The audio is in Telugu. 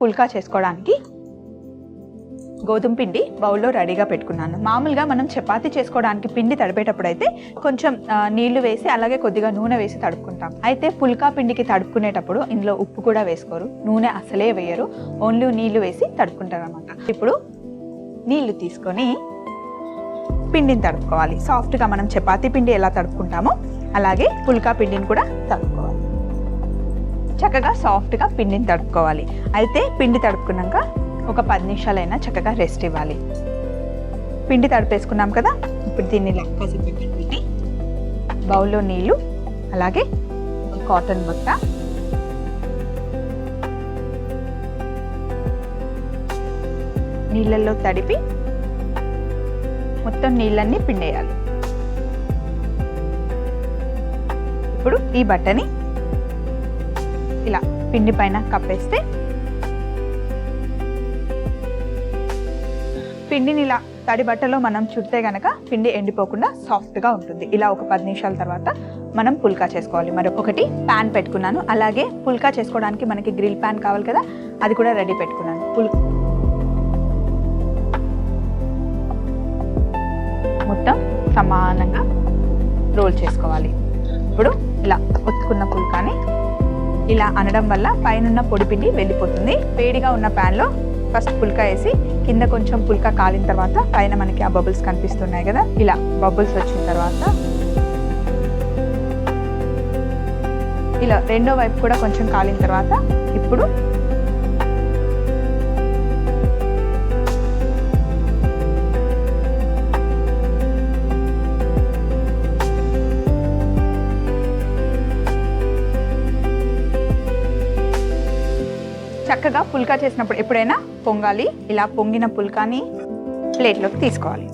పుల్కా చేసుకోవడానికి గోధుమ పిండి బౌల్లో రెడీగా పెట్టుకున్నాను. మామూలుగా మనం చపాతీ చేసుకోవడానికి పిండి తడిపేటప్పుడు అయితే కొంచెం నీళ్లు వేసి అలాగే కొద్దిగా నూనె వేసి తడుపుకుంటాం. అయితే పుల్కా పిండికి తడుపుకునేటప్పుడు ఇందులో ఉప్పు కూడా వేసుకోరు, నూనె అసలే వేయరు, ఓన్లీ నీళ్లు వేసి తడుపుకుంటారు అనమాట. ఇప్పుడు నీళ్లు తీసుకొని పిండిని తడుపుకోవాలి. సాఫ్ట్గా మనం చపాతీ పిండి ఎలా తడుపుకుంటామో అలాగే పుల్కా పిండిని కూడా తడుపుకోవాలి. చక్కగా సాఫ్ట్గా పిండిని తడుపుకోవాలి. అయితే పిండి తడుపుకున్నాక ఒక 10 నిమిషాలైనా చక్కగా రెస్ట్ ఇవ్వాలి. పిండి తడిపేసుకున్నాం కదా, ఇప్పుడు దీన్ని లెక్కసి పెట్టి బౌల్లో నీళ్ళు అలాగే కాటన్ బట్ట నీళ్ళల్లో తడిపి మొత్తం నీళ్ళన్నీ పిండేయాలి. ఇప్పుడు ఈ బట్టని ఇలా పిండి పైన కప్పేస్తే పిండిని ఇలా తడి బట్టలో మనం చుడితే గనక పిండి ఎండిపోకుండా సాఫ్ట్గా ఉంటుంది. ఇలా ఒక 10 నిమిషాల తర్వాత మనం పుల్కా చేసుకోవాలి. మరి ఒకటి ప్యాన్ పెట్టుకున్నాను, అలాగే పుల్కా చేసుకోవడానికి మనకి గ్రిల్ ప్యాన్ కావాలి కదా, అది కూడా రెడీ పెట్టుకున్నాను. మొత్తం సమానంగా రోల్ చేసుకోవాలి. ఇప్పుడు ఇలా ఒత్తుకున్న పుల్కాని ఇలా అనడం వల్ల పైన పొడి పిండి వెళ్ళిపోతుంది. వేడిగా ఉన్న ప్యాన్లో ఫస్ట్ పుల్కా వేసి కింద కొంచెం పుల్కా కాలిన తర్వాత పైన మనకి ఆ బబుల్స్ కనిపిస్తున్నాయి కదా, ఇలా బబుల్స్ వచ్చిన తర్వాత ఇలా రెండో వైపు కూడా కొంచెం కాలిన తర్వాత ఇప్పుడు చక్కగా పుల్కా చేసినప్పుడు ఎప్పుడైనా పొంగాలి. ఇలా పొంగిన పుల్కాని ప్లేట్లోకి తీసుకోవాలి.